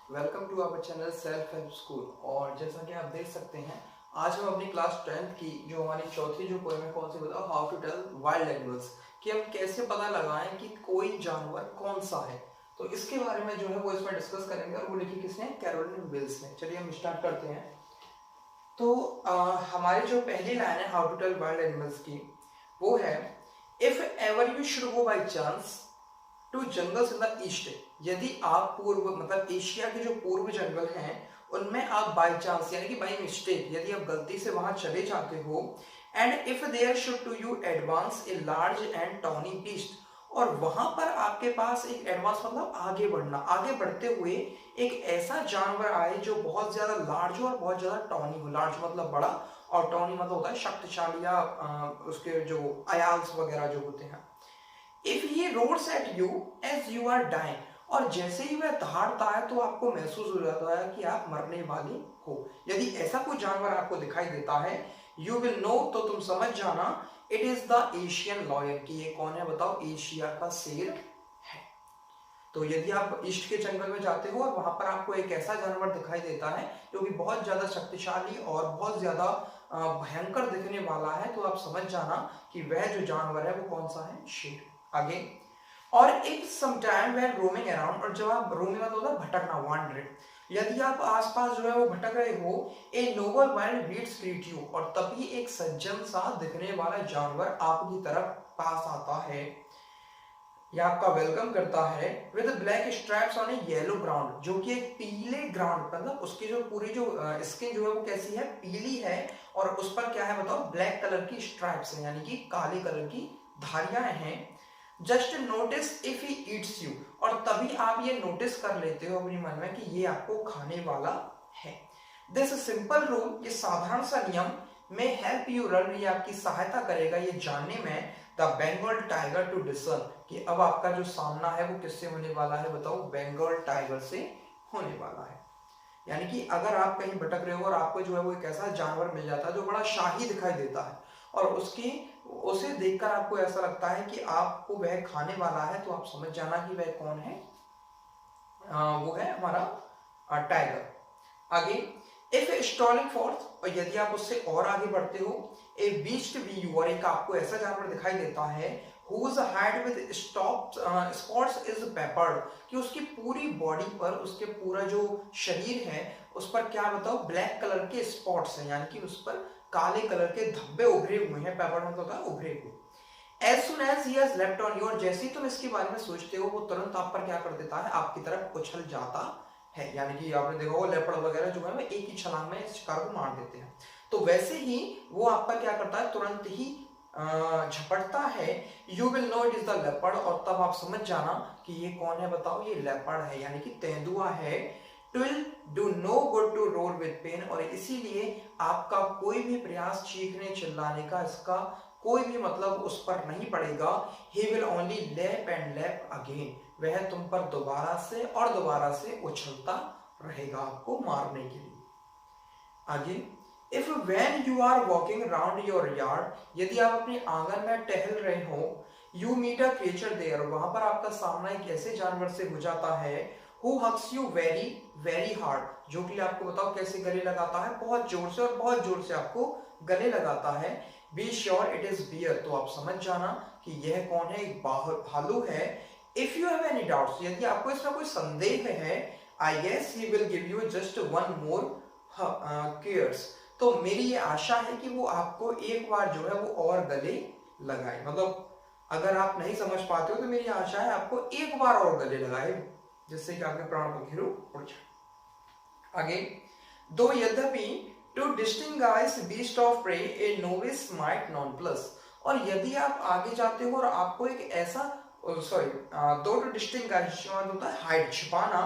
Welcome to our channel self help school. और जैसा कि आप देख सकते हैं, आज हम अपनी क्लास 10th की जो हमारी चौथी जो पोएम है, कौन सी बताओ, how to tell wild animals, कि हम कैसे पता लगाएं कि कोई जानवर कौन सा है। तो इसके बारे में जो है वो इसमें डिस्कस करेंगे, और वो लिखी किसने, कैरोलिन विल्स ने। चलिए हम स्टार्ट करते हैं। तो हमारी जो पहली लाइन है how to tell wild animals की, वो है if ever you should go by chance to jungles in the east. यदि आप पूर्व मतलब एशिया के जो पूर्व जंगल हैं उनमें आप बाय चांस यानी कि बाय मिस्टेक यदि आप गलती से वहां चले जाते हो, and if there should to you advance a large and tawny beast, और वहां पर आपके पास एक एडवांस मतलब आगे बढ़ना, आगे बढ़ते हुए एक ऐसा जानवर आए जो बहुत ज्यादा लार्ज हो और बहुत ज्यादा टॉनी हो। लार्ज मतलब बड़ा, और टॉनी मतलब होता है शक्तिशाली या उसके जो अयाल्स वगैरह जो होते हैं। If he roars at you as you are dying, और जैसे ही वह दहाड़ता है तो आपको महसूस हो जाता है कि आप मरने वाली हो। यदि ऐसा कोई जानवर आपको दिखाई देता है, यू विल नो, तो तुम समझ जाना it is the Asian lion, कि ये कौन है बताओ, एशिया का शेर है। तो यदि आप ईस्ट के जंगल में जाते हो और वहां पर आपको एक ऐसा जानवर दिखाई देता है जो कि बहुत ज्यादा शक्तिशाली और बहुत ज्यादा भयंकर दिखने वाला है, तो आप समझ जाना कि वह जो जानवर है वो कौन सा है, शेर। आगे, और it sometime when roaming around, और जब आप रोमिंग मतलब होता है भटकना, वांडरिंग, यदि आप आसपास जो है वो भटक रहे हो, ए नोबल वाइल्ड बीट्स ग्रीट यू, और तभी एक सज्जन सा दिखने वाला जानवर आपकी तरफ पास आता है या आपका वेलकम करता है, with black straps on A yellow ground, जो कि एक पीले ग्राउंड, मतलब उसकी जो पूरी जो स्किन जो है वो कैसी है, पीली है, और उस पर क्या है बताओ, ब्लैक कलर की स्ट्रैप्स है, यानी कि काले कलर की धारियां हैं। Just notice if he eats you, और तभी आप ये नोटिस कर लेते हो अपने मन में कि ये आपको खाने वाला है। दिस सिंपल रूल, ये साधारण सा नियम, में हेल्प यू रन, ये आपकी सहायता करेगा ये जानने में, the Bengal tiger to discern, कि अब आपका जो सामना है वो किससे होने वाला है बताओ, बंगाल टाइगर से होने वाला है। यानी कि अगर आप कहीं भटक रहे हो और आपको जो है वो एक ऐसा जानवर मिल जाता है जो बड़ा शाही दिखाई देता है, और उसे देखकर आपको ऐसा लगता है कि आपको वह खाने वाला है, तो आप समझ जाना कि वह कौन है, वो है हमारा टाइगर। आगे, इफ स्टॉलिंग फोर्थ, और यदि आप उससे और आगे बढ़ते हो, ए बीस्ट व्यू, और एक आपको ऐसा जानवर दिखाई देता है, whose head with spots is peppered, कि उसकी पूरी बॉडी पर, उसके पूरा जो शरीर है उस पर क्या बताओ, ब्लैक कलर के स्पॉट्स हैं, यानी कि उस पर काले कलर के धब्बे उभरे हुए हैं। पेपर्ड मतलब होता है उभरे हुए। As soon as he has leapt on you, और जैसे ही तुम इसके बारे में सोचते हो वो तुरंत आप पर क्या कर देता है, आपकी तरफ उछल जाता है। यानी कि आपने देखा होगा लेपर्ड वगैरह जो है वो एक ही छलांग में इस शिकार को मार देते हैं, तो वैसे ही वो आप पर क्या करता है, तुरंत ही झपटता है। You will know it is the leopard, और तब आप समझ जाना कि ये कौन है बताओ, ये लेपर्ड है, यानी कि तेंदुआ है। Will do no good to roar with pain, और इसीलिए आपका कोई भी प्रयास चीखने चिल्लाने का, इसका कोई भी मतलब उस पर नहीं पड़ेगा। He will only lap and lap again, वह तुम पर दोबारा से और दोबारा से उछलता रहेगा आपको मारने के लिए। आगे, if when you are walking around your yard, यदि आप अपने आंगन में टहल रहे हो, you meet a creature there, वहां पर आपका सामना एक ऐसे जानवर से हो जाता है, who hugs you very very hard, जो कि आपको बताओ कैसे गले लगाता है, बहुत जोर से, और बहुत जोर से आपको गले लगाता है। Be sure it is bear, तो आप समझ जाना कि यह कौन है, एक भालू है। If you have any doubts, यदि आपको इसमें कोई संदेह है, I guess he will give you just one more cares, तो मेरी ये आशा है कि वो आपको एक बार जो है वो और गले लगाए। मतलब अगर आप नहीं समझ पाते हो तो मेरी आशा है आपको एक बार और गले लगाए, जिससे कि आपके प्राण पखेरु उड़ जाए। आगे, दो यद्यपि to distinguish beast of prey a novice might nonplus, और यदि आप आगे जाते हो और आपको एक ऐसा दो टू डिस्टिंग्विश होता है हाइड, छिपाना,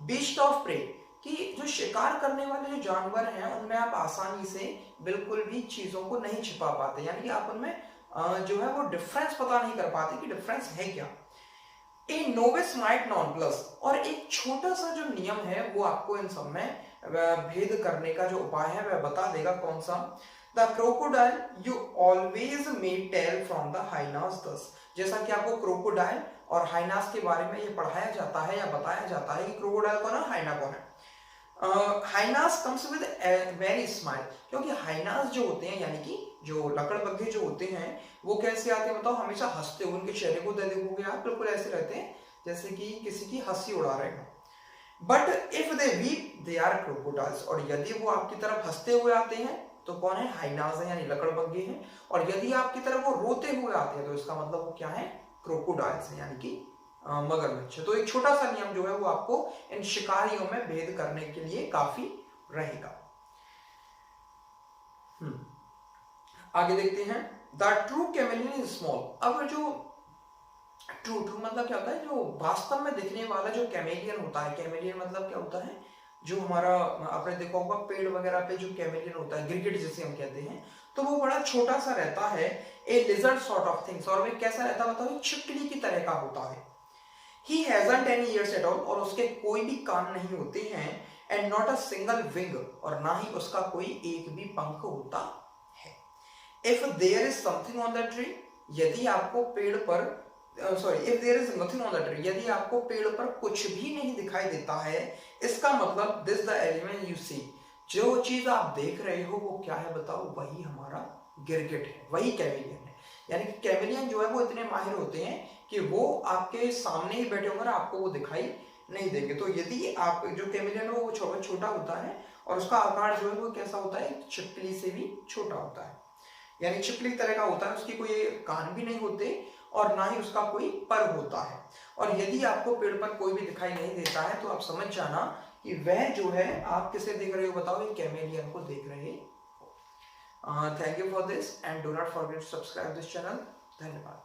बीस्ट ऑफ प्रे, कि जो शिकार करने वाले जो जानवर हैं उनमें आप आसानी से बिल्कुल भी चीजों को नहीं छिपा पाते, यानी कि आप उनमें जो है वो डिफरेंस पता नहीं कर पाते कि डिफरेंस है क्या। ए नोविस माइट नॉन प्लस, और एक छोटा सा जो नियम है वो आपको इन सब में भेद करने का जो उपाय है वह बता देगा। कौन सा? The crocodile you always may tell from the hyenas thus. जैसा कि आपको क्रोकोडाइल और हाइनास के बारे में ये पढ़ाया जाता है या बताया जाता है कि क्रोकोडाइल कौन है, हाइना कौन है। Hyenas comes with very smile, क्योंकि हाइनास जो होते हैं यानी कि जो लकड़बग्घे जो होते हैं वो कैसे आते हैं बताओ, हमेशा हंसते हुए। उनके चेहरे को देखोगे आप, बिल्कुल ऐसे रहते हैं जैसे कि किसी की हंसी उड़ा रहे हो। But if they weep they are crocodiles, और यदि वो आपकी तरफ हंसते हुए आते हैं तो कौन है, हाइनास है यानी लकड़बग्घे हैं। और यदि आपकी तरफ वो रोते हुए आते हैं तो इसका मतलब वो क्या है, क्रोकोडाइल्स है यानी कि मगरमच्छ। तो एक छोटा सा नियम जो है वो आपको इन शिकारियों में भेद करने के लिए काफी रहेगा। आगे देखते हैं। The true chameleon is small. अब जो ट्रू मतलब क्या होता है, जो वास्तव में दिखने वाला जो कैमेलियन होता है, कैमेलियन मतलब क्या होता है, जो हमारा आपने देखा होगा पेड़ वगैरह पे जो कैमेलियन होता है, गिरगिट जिसे हम कहते हैं, तो वो बड़ा छोटा सा रहता है, ए लिजर्ड सॉर्ट ऑफ थिंग्स। और वो कैसा रहता है बताओ, छिपकली की तरह का होता है। He hasn't any ears at all, और उसके कोई भी कान नहीं होते हैं। And not a single wing, और ना ही उसका कोई एक भी पंख होता है। If there is something on the tree, यदि आपको पेड़ पर if there is nothing on the tree, यदि आपको पेड़ पर कुछ भी नहीं दिखाई देता है, इसका मतलब this the element you see, जो चीज आप देख रहे हो वो क्या है बताओ, वही हमारा गिरगिट है, वही कैमेलियन है। यानी कि कैमेलियन जो है वो इतने माहिर होते हैं कि वो आपके सामने ही बैठे होंगे, आपको वो दिखाई नहीं देंगे। तो यदि आप जो कैमेलियन हो वो छोटा होता है और उसका आकार जो है वो कैसा होता है, छिपकली से भी छोटा होता है, यानी छिपकली तरह का होता है। उसकी कोई कान भी नहीं होते और ना ही उसका कोई पर होता है। और यदि आपको पेड़ पर कोई भी दिखाई नहीं देता है तो आप समझ जाना कि वह जो है, आप किसे देख रहे हो बताओ, ये कैमेलियन को देख रहे हो। Thank you for this and do not forget to subscribe this channel. धन्यवाद।